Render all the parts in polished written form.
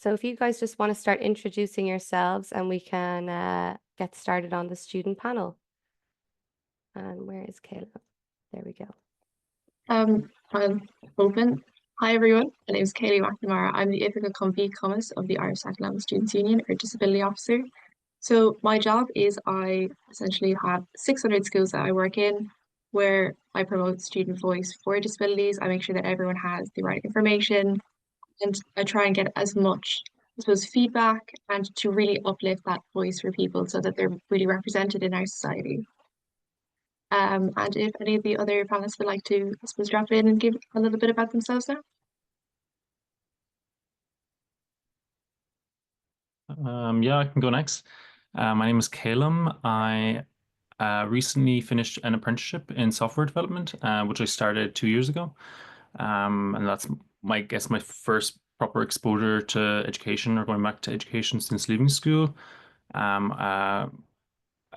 So if you guys just want to start introducing yourselves and we can get started on the student panel. And where is Kayleigh? There we go. I'm open. Hi everyone, my name is Kayleigh McNamara. I'm the Ithaca Comfy Commerce of the Irish Second Level Students Union or Disability Officer. So my job is I essentially have 600 schools that I work in where I promote student voice for disabilities. I make sure that everyone has the right information and I try and get as much, I suppose, feedback and to really uplift that voice for people so that they're really represented in our society. And if any of the other panelists would like to, I suppose, drop in and give a little bit about themselves now. Yeah, I can go next. My name is Kayleigh. I recently finished an apprenticeship in software development, which I started 2 years ago. And that's my guess my first proper exposure to education or going back to education since leaving school. Um, uh,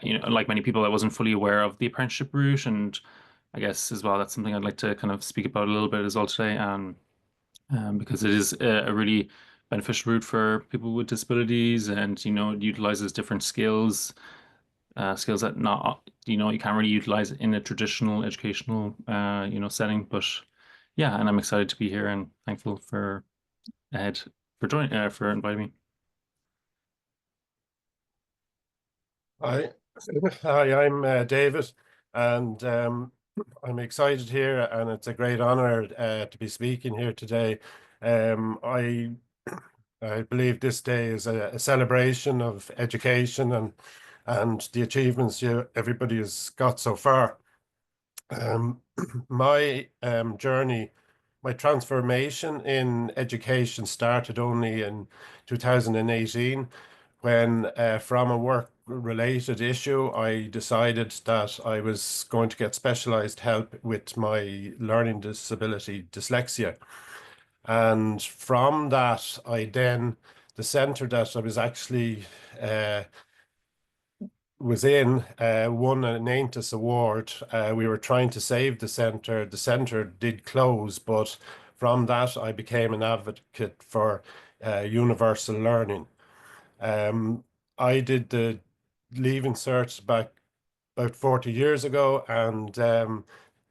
like many people, I wasn't fully aware of the apprenticeship route, and I guess as well that's something I'd like to kind of speak about a little bit as well today. Because it is a really beneficial route for people with disabilities, and it utilizes different skills, skills that not you can't really utilize in a traditional educational setting. But yeah, and I'm excited to be here and thankful for Ed for joining for inviting me. Hi, hi, I'm David, and I'm excited here, and it's a great honor to be speaking here today. I I believe this day is a celebration of education and the achievements everybody has got so far. My journey, my transformation in education started only in 2018 when from a work-related issue, I decided that I was going to get specialized help with my learning disability, dyslexia. And from that, the center that I was actually was in won an Aintus Award. We were trying to save the center. The center did close, but from that, I became an advocate for universal learning. I did the Leaving Cert back about 40 years ago and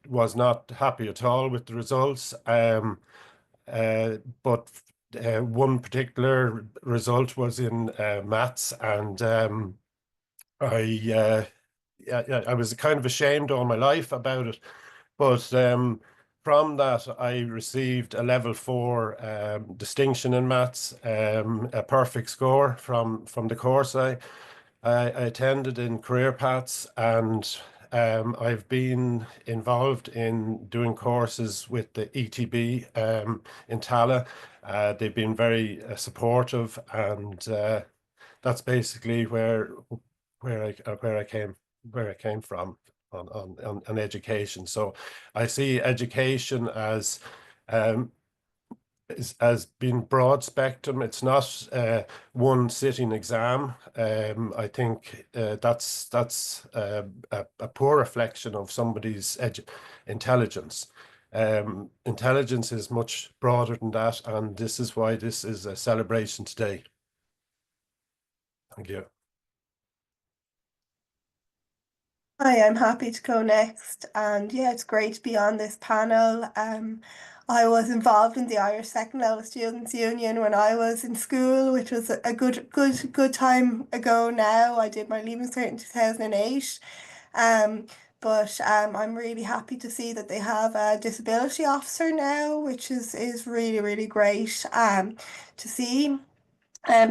was not happy at all with the results. But one particular result was in maths, and I I was kind of ashamed all my life about it. But from that, I received a level 4 distinction in maths, a perfect score from the course I attended in career paths, and I've been involved in doing courses with the ETB in Tala. They've been very supportive, and that's basically where I came from on education. So I see education um, as being broad spectrum. It's not one sitting exam. I think that's a poor reflection of somebody's intelligence. Intelligence is much broader than that, and this is why this is a celebration today. Thank you. Hi, I'm happy to go next. And yeah, it's great to be on this panel. I was involved in the Irish Second Level Students Union when I was in school, which was a good time ago now. I did my Leaving Cert in 2008. But I'm really happy to see that they have a disability officer now, which is really, really great to see.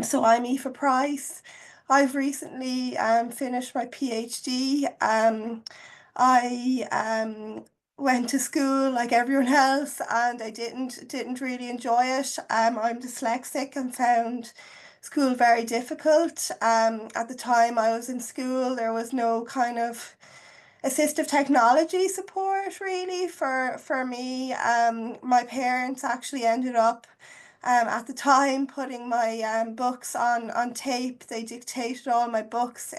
So I'm Aoife Price. I've recently finished my PhD. I went to school like everyone else, and I didn't really enjoy it. I'm dyslexic and found school very difficult. At the time I was in school, there was no kind of assistive technology support really for me. My parents actually ended up at the time putting my books on tape. They dictated all my books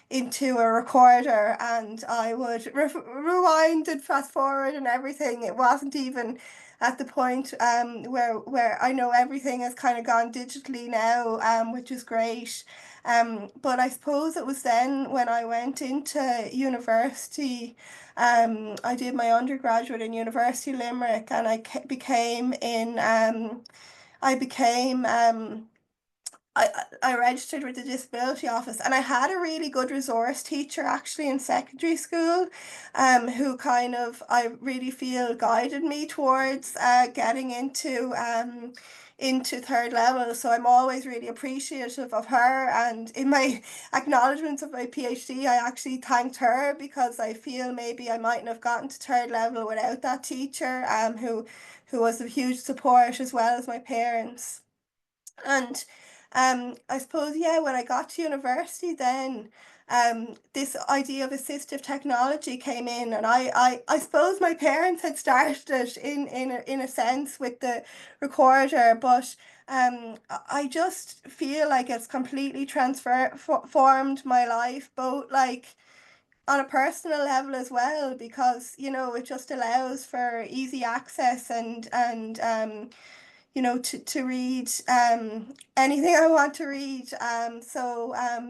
into a recorder, and I would rewind and fast forward and everything. It wasn't even at the point where I know everything has kind of gone digitally now, which is great. But I suppose it was then when I went into university. I did my undergraduate in University Limerick, and became in I became I registered with the disability office, and I had a really good resource teacher actually in secondary school, who kind of I really feel guided me towards getting into third level. So I'm always really appreciative of her, and in my acknowledgements of my PhD, I actually thanked her because I feel maybe I mightn't have gotten to third level without that teacher, who was a huge support, as well as my parents. And I suppose, yeah, when I got to university, then this idea of assistive technology came in, and I suppose my parents had started it in a sense with the recorder, but I just feel like it's completely transformed my life, both like on a personal level as well, because it just allows for easy access, and to read anything I want to read.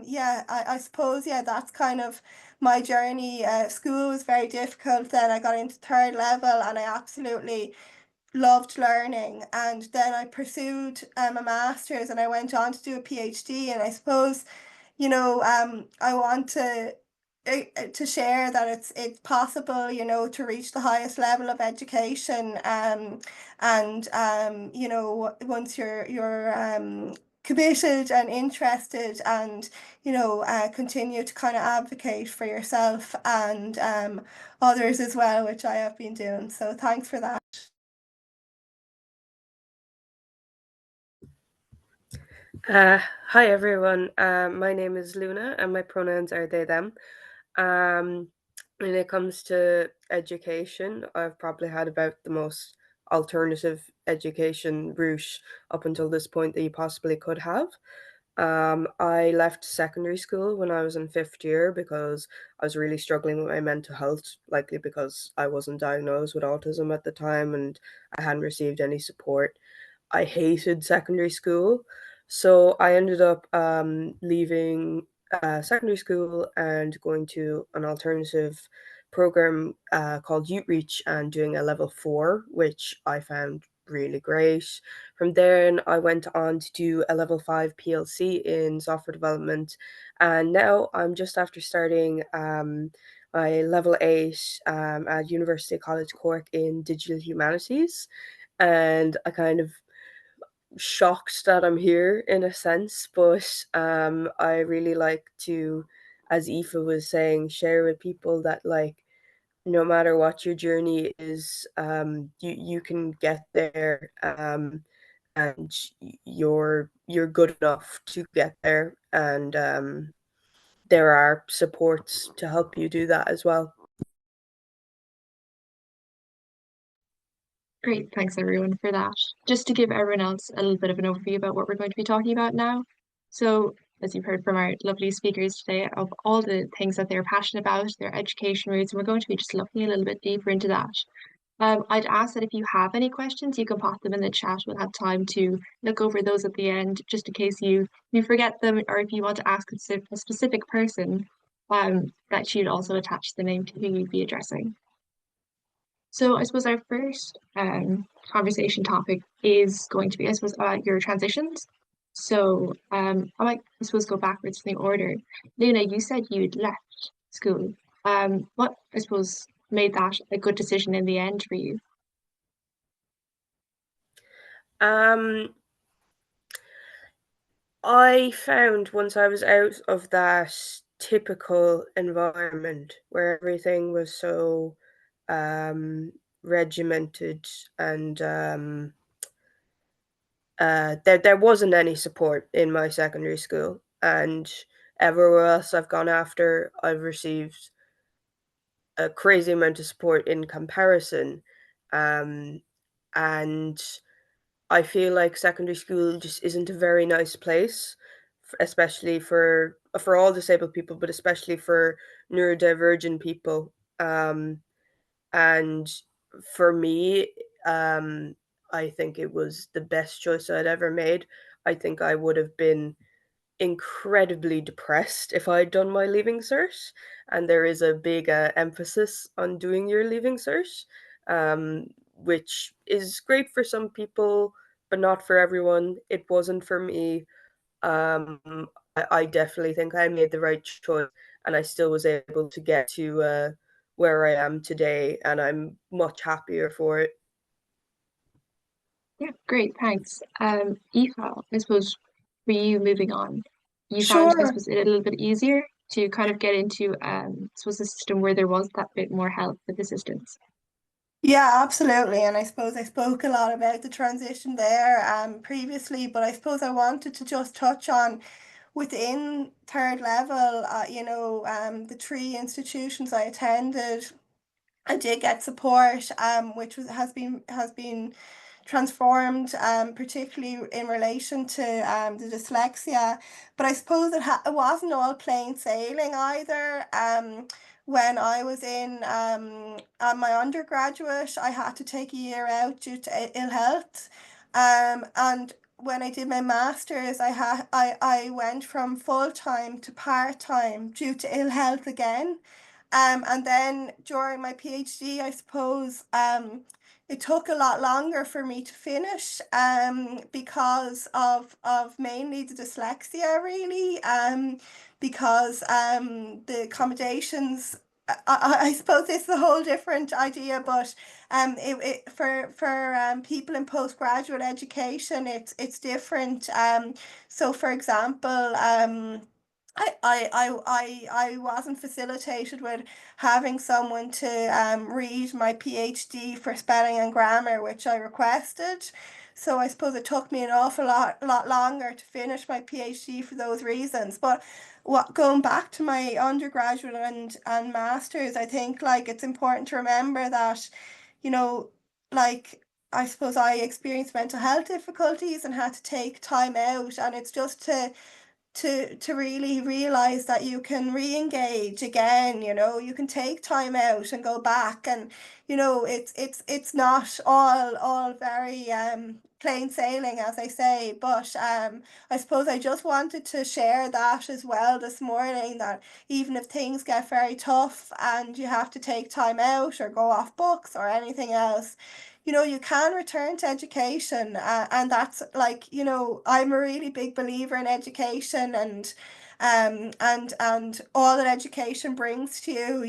Yeah, I suppose, yeah, that's kind of my journey. School was very difficult. Then I got into third level, and I absolutely loved learning. And then I pursued a master's, and I went on to do a PhD. And I suppose, I want to share that it's possible, to reach the highest level of education, and once you're committed and interested, and continue to kind of advocate for yourself and others as well, which I have been doing. So thanks for that. Hi everyone, my name is Luna and my pronouns are they, them. When it comes to education, I've probably had about the most alternative education route up until this point that you possibly could have. I left secondary school when I was in fifth year because I was really struggling with my mental health, likely because I wasn't diagnosed with autism at the time and I hadn't received any support. I hated secondary school. So I ended up leaving secondary school and going to an alternative program called Youth Reach and doing a level 4, which I found really great. From there, I went on to do a level 5 PLC in software development, and now I'm just after starting my level 8 at University College Cork in digital humanities, and I kind of shocked that I'm here in a sense, but I really like to, as Aoife was saying, share with people that like no matter what your journey is, you can get there, and you're good enough to get there, and there are supports to help you do that as well. Great, thanks everyone for that. Just to give everyone else a little bit of an overview about what we're going to be talking about now. So, as you've heard from our lovely speakers today, of all the things that they're passionate about, their education routes, and we're going to be just looking a little bit deeper into that. I'd ask that if you have any questions, you can pop them in the chat. We'll have time to look over those at the end, just in case you forget them, or if you want to ask a specific person, that you'd also attach the name to who you'd be addressing. So I suppose our first conversation topic is going to be, I suppose, your transitions. So I might, I suppose, go backwards in the order. Luna, you said you'd left school. What, I suppose, made that a good decision in the end for you? I found once I was out of that typical environment where everything was so regimented, and there wasn't any support in my secondary school, and everywhere else I've gone after, I've received a crazy amount of support in comparison, and I feel like secondary school just isn't a very nice place, especially for for all disabled people, but especially for neurodivergent people. And for me, I think it was the best choice I'd ever made. I think I would have been incredibly depressed if I'd done my leaving cert, and there is a big emphasis on doing your leaving cert, which is great for some people, but not for everyone. It wasn't for me. I definitely think I made the right choice, and I still was able to get to where I am today, and I'm much happier for it. Yeah, great, thanks. Aoife, I suppose for you moving on, you found, I Sure. suppose, it a little bit easier to kind of get into, I suppose, a system where there was that bit more help with assistance. Yeah, absolutely. And I suppose I spoke a lot about the transition there previously, but I suppose I wanted to just touch on within third level, the three institutions I attended. I did get support, which has been transformed, particularly in relation to the dyslexia. But I suppose it wasn't all plain sailing either. When I was in on my undergraduate, I had to take a year out due to ill health. And when I did my master's, I went from full time to part time due to ill health again. And then during my PhD, I suppose it took a lot longer for me to finish because of mainly the dyslexia, really, because the accommodations. I suppose it's a whole different idea, but for people in postgraduate education, it's different. So, for example, I wasn't facilitated with having someone to read my PhD for spelling and grammar, which I requested. So I suppose it took me an awful lot longer to finish my PhD for those reasons. But going back to my undergraduate and masters, I think like it's important to remember that, you know, like I suppose I experienced mental health difficulties and had to take time out, and it's just to really realize that you can re-engage again. You can take time out and go back, and it's not all very plain sailing, as I say. But I suppose I just wanted to share that as well this morning, that even if things get very tough and you have to take time out or go off books or anything else, you can return to education, and that's like, I'm a really big believer in education, and all that education brings to you,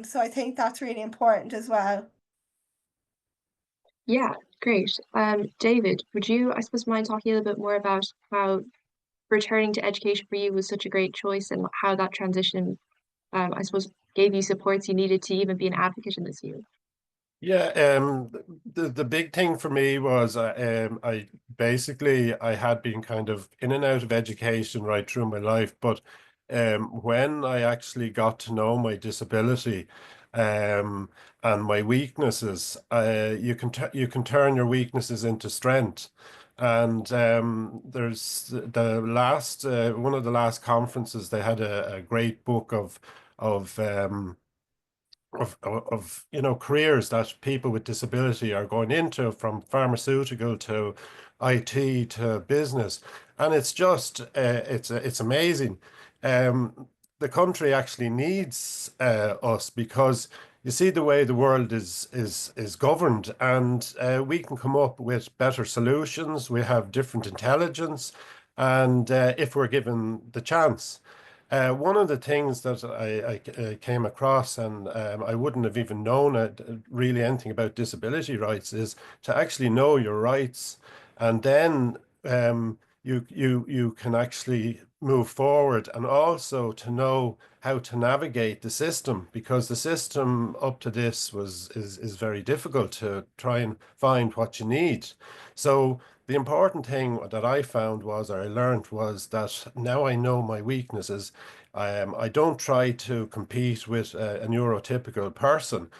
so I think that's really important as well. Yeah, great. David, would you, I suppose, mind talking a little bit more about how returning to education for you was such a great choice and how that transition, I suppose, gave you supports you needed to even be an advocate in this field? Yeah, the big thing for me was I basically I had been kind of in and out of education right through my life, but when I actually got to know my disability um, and my weaknesses, you can turn your weaknesses into strength. And there's the last one of the last conferences, they had a great book of careers that people with disability are going into, from pharmaceutical to IT to business, and it's just it's amazing. The country actually needs us, because you see the way the world is governed, and we can come up with better solutions. We have different intelligence, and if we're given the chance. One of the things that I came across, and I wouldn't have even known really anything about disability rights, is to actually know your rights, and then you can actually move forward, and also to know how to navigate the system, because the system up to this is very difficult to try and find what you need. So the important thing that I found was, or I learned, was that now I know my weaknesses. I don't try to compete with a neurotypical person,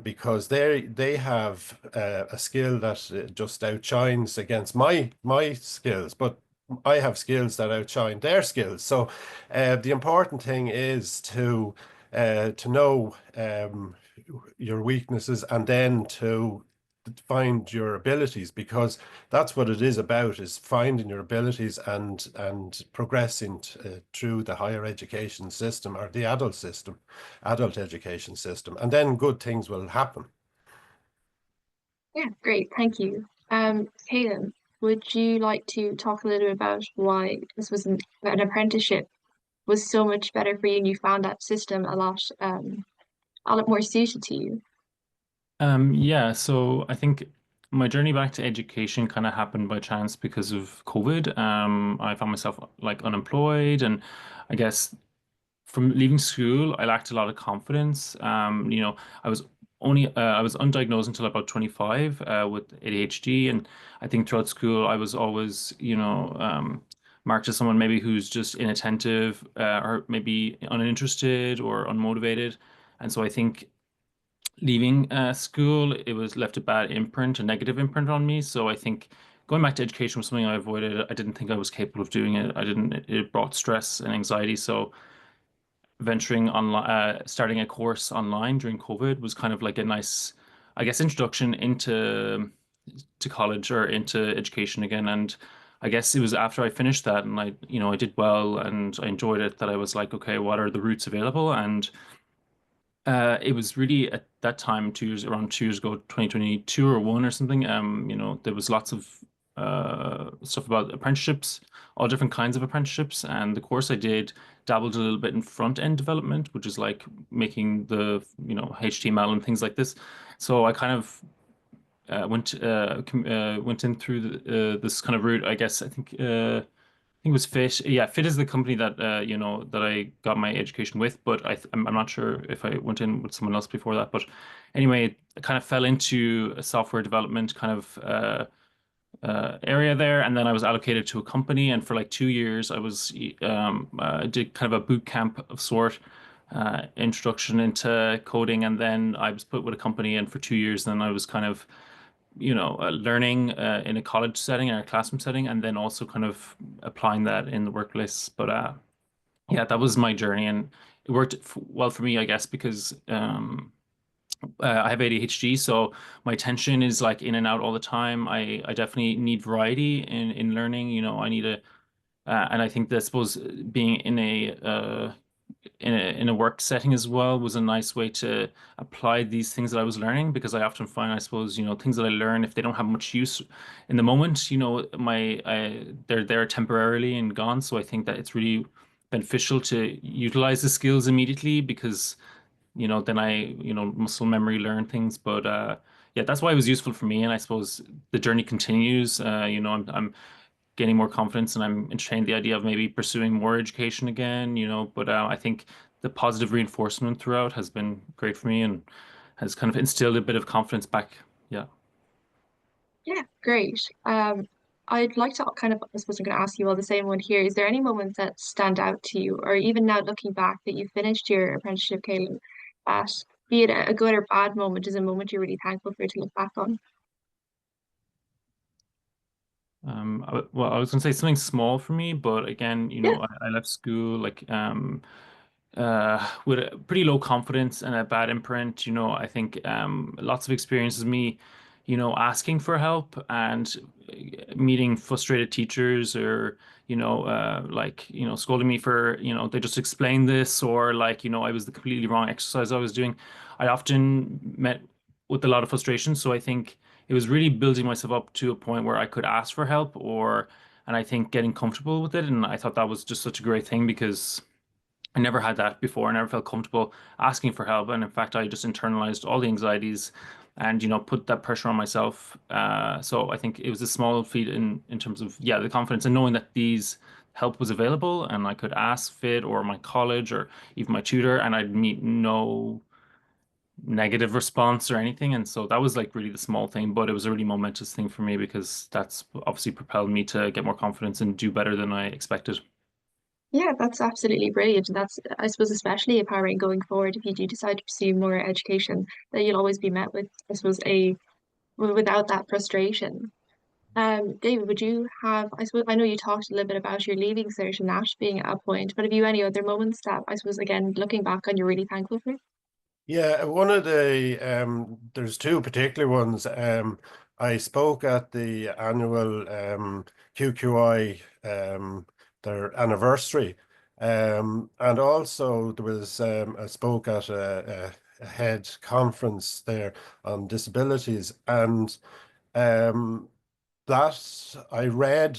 because they have a skill that just outshines against my skills. But I have skills that outshine their skills. So the important thing is to know your weaknesses and then to find your abilities, because that's what it is about, is finding your abilities and progressing through the higher education system, or the adult education system, and then good things will happen. Yeah, great. Thank you. Kayleigh, would you like to talk a little bit about why this was an apprenticeship was so much better for you and you found that system a lot more suited to you? Yeah, so I think my journey back to education kind of happened by chance because of COVID. I found myself like unemployed, and I guess from leaving school, I lacked a lot of confidence. I was I was undiagnosed until about 25 with ADHD, and I think throughout school I was always, marked as someone maybe who's just inattentive or maybe uninterested or unmotivated. And so I think leaving school, it was left a bad imprint, a negative imprint on me. So I think going back to education was something I avoided. I didn't think I was capable of doing it. I didn't, it brought stress and anxiety. So venturing online, starting a course online during COVID was kind of like a nice, I guess, introduction into to college or into education again. And I guess it was after I finished that and I did well and I enjoyed it that I was like, okay, what are the routes available? And it was really at that time, around 2 years ago, 2022 or one or something. There was lots of stuff about apprenticeships, all different kinds of apprenticeships, and the course I did dabbled a little bit in front end development, which is like making the HTML and things like this. So I kind of went in through this kind of route. I guess I think it was Fit. Yeah, Fit is the company that that I got my education with, but I'm not sure if I went in with someone else before that. But anyway, I kind of fell into a software development kind of area there, and then I was allocated to a company, and for like 2 years I did kind of a boot camp of sort, introduction into coding, and then I was put with a company, and for 2 years, then I was kind of learning in a college setting or a classroom setting, and then also kind of applying that in the workplace. But yeah, that was my journey, and it worked well for me, I guess, because I have ADHD, so my attention is like in and out all the time. I definitely need variety in learning. I need and I think that I suppose being in a work setting as well was a nice way to apply these things that I was learning, because I often find, I suppose, things that I learn, if they don't have much use in the moment, they're there temporarily and gone. So I think that it's really beneficial to utilize the skills immediately, because then I muscle memory learn things. But yeah, that's why it was useful for me, and I suppose the journey continues. I'm gaining more confidence, and I'm entertaining the idea of maybe pursuing more education again, but I think the positive reinforcement throughout has been great for me and has kind of instilled a bit of confidence back. Yeah. Yeah, great. I'd like to kind of, I suppose I'm going to ask you all the same one here. Is there any moments that stand out to you, or even now looking back that you finished your apprenticeship, Kayleigh, that be it a good or bad moment, is a moment you're really thankful for to look back on? Well, I was gonna say something small for me, but again, Yeah. I left school like with a pretty low confidence and a bad imprint. I think lots of experiences me, asking for help and meeting frustrated teachers, or scolding me for they just explained this, or like I was the completely wrong exercise I was doing. I often met with a lot of frustration, so I think it was really building myself up to a point where I could ask for help, and I think getting comfortable with it, and I thought that was just such a great thing, because I never had that before. I never felt comfortable asking for help. And in fact, I just internalized all the anxieties and, put that pressure on myself. So I think it was a small feat in terms of, yeah, the confidence and knowing that these help was available and I could ask Fit or my college or even my tutor, and I'd meet no negative response or anything. And so that was like really the small thing, but it was a really momentous thing for me, because that's obviously propelled me to get more confidence and do better than I expected. Yeah, that's absolutely brilliant. And that's, I suppose, especially empowering going forward if you do decide to pursue more education, that you'll always be met with, I suppose, without that frustration. David, would you have, I suppose, I know you talked a little bit about your leaving cert and that being at a point, but have you any other moments that I suppose, again, looking back on, you're really thankful for? Yeah, one of the there's two particular ones. I spoke at the annual QQI their anniversary, and also there was I spoke at a head conference there on disabilities, and um, that I read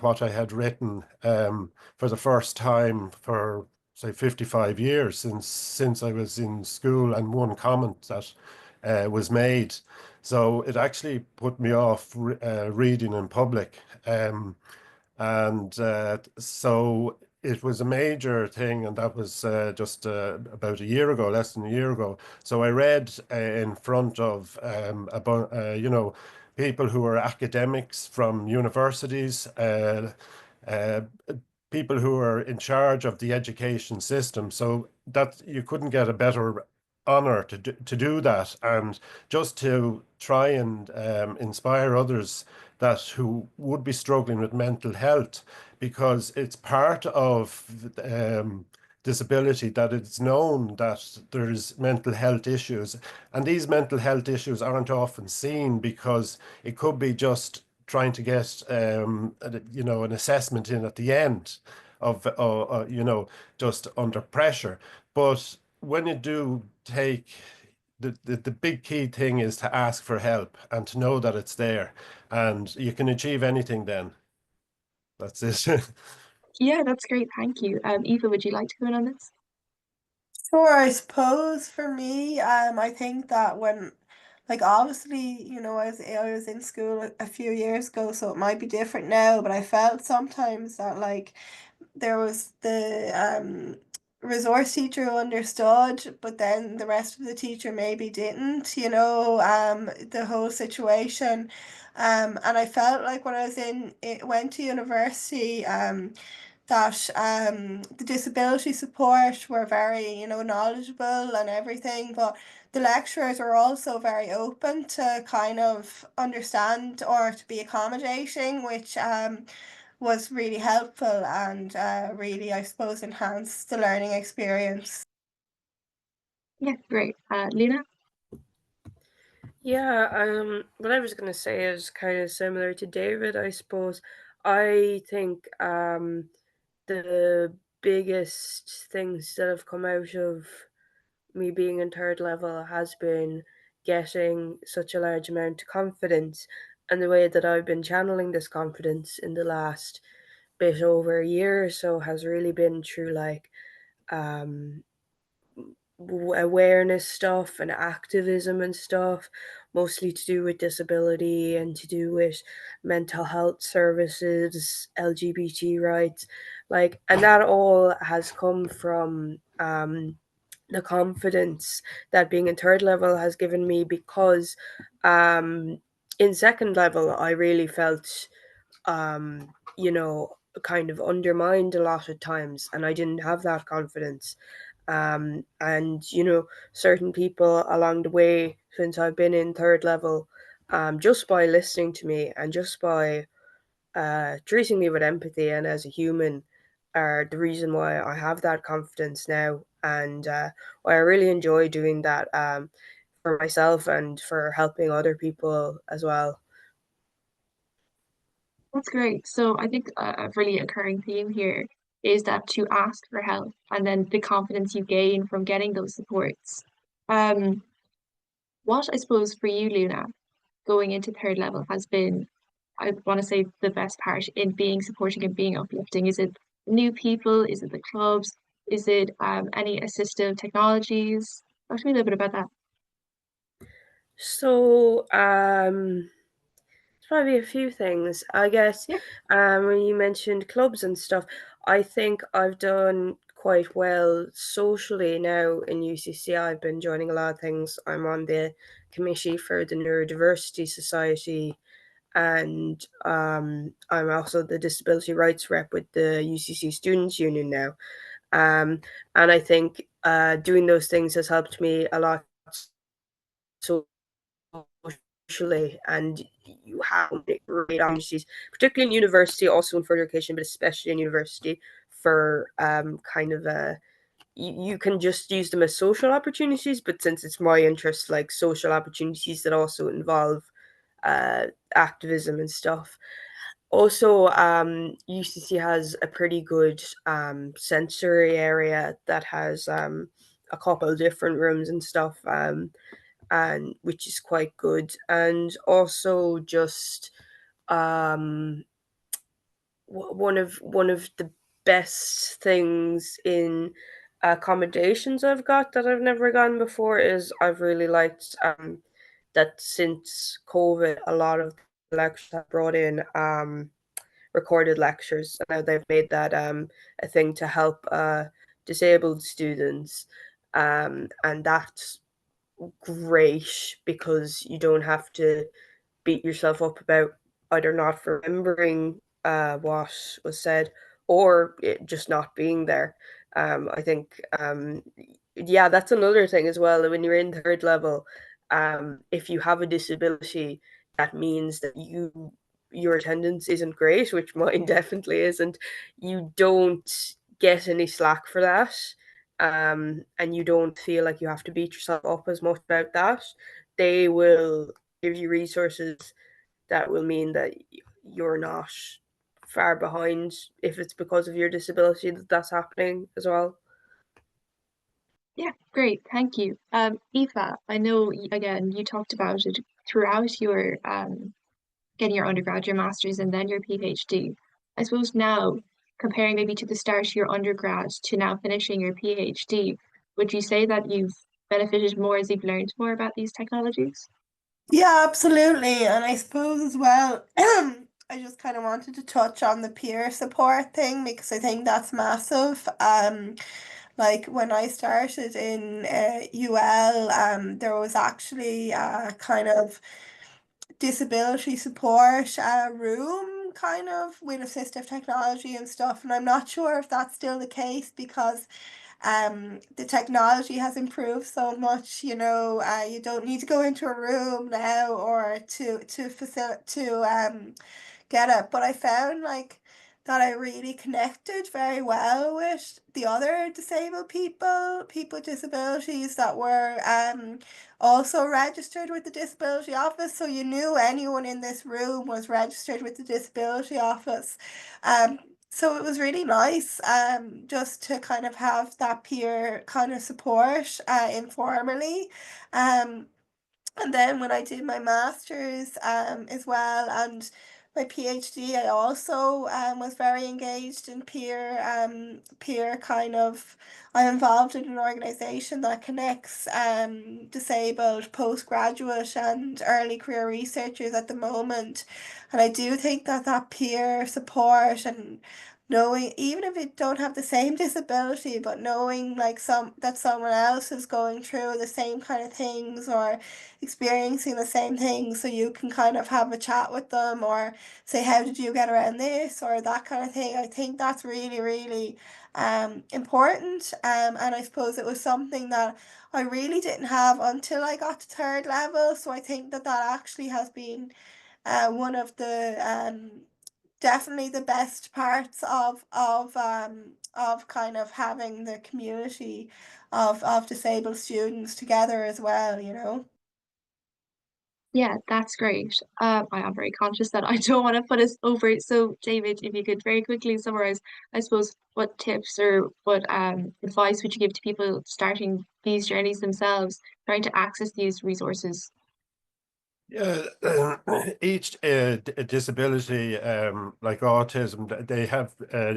what I had written for the first time for say 55 years since I was in school, and one comment that was made. So it actually put me off reading in public. And so it was a major thing, and that was just about a year ago, less than a year ago. So I read in front of about people who are academics from universities, uh, people who are in charge of the education system. So that you couldn't get a better honor to do that, and just to try and inspire others that who would be struggling with mental health, because it's part of disability that it's known that there's mental health issues, and these mental health issues aren't often seen because it could be just trying to get an assessment in at the end of just under pressure. But when you do take the big key thing is to ask for help and to know that it's there, and you can achieve anything then. That's it. Yeah, that's great. Thank you. Eva, would you like to go in on this? Sure, I suppose for me, I think that when, like, obviously, I was in school a few years ago, so it might be different now, but I felt sometimes that, like, there was the resource teacher who understood, but then the rest of the teacher maybe didn't, the whole situation. And I felt like when I was went to university, that the disability support were very, knowledgeable and everything, but the lecturers were also very open to kind of understand or to be accommodating, which was really helpful and really, I suppose, enhanced the learning experience. Yeah, great. Lena? Yeah, what I was gonna say is kind of similar to David, I suppose. I think the biggest things that have come out of me being in third level has been getting such a large amount of confidence, and the way that I've been channeling this confidence in the last bit over a year or so has really been through like um awareness stuff and activism and stuff, mostly to do with disability and to do with mental health services, LGBT rights, and that all has come from the confidence that being in third level has given me, because in second level I really felt um, kind of undermined a lot of times, and I didn't have that confidence. And certain people along the way since I've been in third level, just by listening to me and just by treating me with empathy and as a human, are the reason why I have that confidence now, and why I really enjoy doing that for myself and for helping other people as well. That's great. So I think a really occurring theme here is that to ask for help and then the confidence you gain from getting those supports. Um, what I suppose for you, Luna, going into third level has been, I want to say, the best part in being supporting and being uplifting? Is it new people? Is it the clubs? Is it any assistive technologies? Talk to me a little bit about that. So, it's probably a few things. I guess Yeah. when you mentioned clubs and stuff, I think I've done quite well socially now in UCC. I've been joining a lot of things. I'm on the committee for the Neurodiversity Society, and I'm also the disability rights rep with the UCC Students' Union now. And I think doing those things has helped me a lot socially socially, and you have great opportunities, particularly in university, also in further education, but especially in university, for kind of a you can just use them as social opportunities, but since it's my interest, like social opportunities that also involve activism and stuff. Also, UCC has a pretty good sensory area that has a couple of different rooms and stuff, and which is quite good. And also just one of the best things in accommodations I've got that I've never gone before is I've really liked that since COVID, a lot of lectures have brought in recorded lectures. Now they've made that a thing to help disabled students, and that's great because you don't have to beat yourself up about either not remembering what was said or it just not being there. I think, yeah, that's another thing as well. When you're in third level, if you have a disability, that means that your attendance isn't great, which mine definitely isn't. You don't get any slack for that. And you don't feel like you have to beat yourself up as much about that. They will give you resources that will mean that you're not far behind if it's because of your disability that's happening as well. Yeah, great. Thank you. Aoife, I know, again, you talked about it throughout your getting your undergrad, your master's, and then your PhD. I suppose now, comparing maybe to the start of your undergrad to now finishing your PhD, would you say that you've benefited more as you've learned more about these technologies? Yeah, absolutely. And I suppose as well, I just kind of wanted to touch on the peer support thing because I think that's massive. Like when I started in UL, there was actually a kind of disability support room kind of with assistive technology and stuff. And I'm not sure if that's still the case because the technology has improved so much, you don't need to go into a room now or to get it. But I found like that I really connected very well with the other disabled people with disabilities that were also registered with the disability office. So you knew anyone in this room was registered with the disability office. Um, so it was really nice just to kind of have that peer kind of support informally. Um, and then when I did my master's as well and my PhD, I also was very engaged in peer kind of. I'm involved in an organisation that connects disabled postgraduate and early career researchers at the moment, and I do think that that peer support and knowing even if you don't have the same disability but knowing like that someone else is going through the same kind of things or experiencing the same things so you can kind of have a chat with them or say how did you get around this or that kind of thing. I think that's really really important, and I suppose it was something that I really didn't have until I got to third level, so I think that that actually has been one of the definitely the best parts of kind of having the community of disabled students together as well. Yeah, that's great. I am very conscious that I don't want to put us over. So, David, if you could very quickly summarize, I suppose, what tips or what advice would you give to people starting these journeys themselves, trying to access these resources? Yeah, each disability, like autism, they have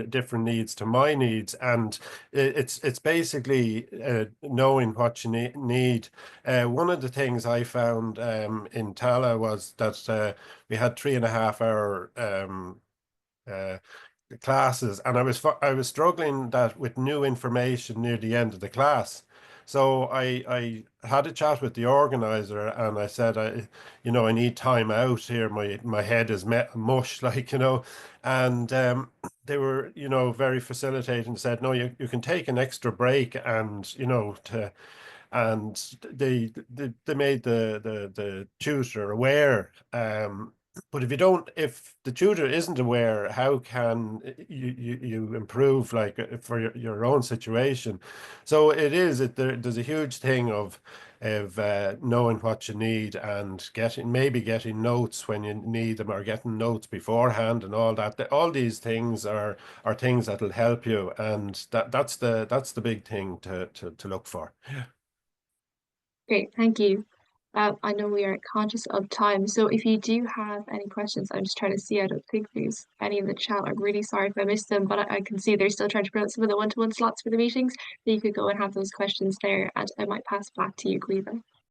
different needs to my needs, and it's basically knowing what you need. One of the things I found in Tala was that we had 3.5 hour uh, classes, and I was struggling that with new information near the end of the class. So I had a chat with the organizer and I said, I need time out here. My head is mush, and they were, very facilitating, said, no, you can take an extra break and, and they made the tutor aware. But if the tutor isn't aware, how can you improve, like, for your own situation? So there's a huge thing of knowing what you need and getting notes when you need them, or getting notes beforehand, and all that. All these things are things that'll help you, and that's the big thing to look for. Great, thank you. I know we are conscious of time, so if you do have any questions, I'm just trying to see. I don't think there's any in the chat. I'm really sorry if I missed them, but I can see they're still trying to promote some of the one-to-one slots for the meetings. So you could go and have those questions there, and I might pass back to you, Kayleigh.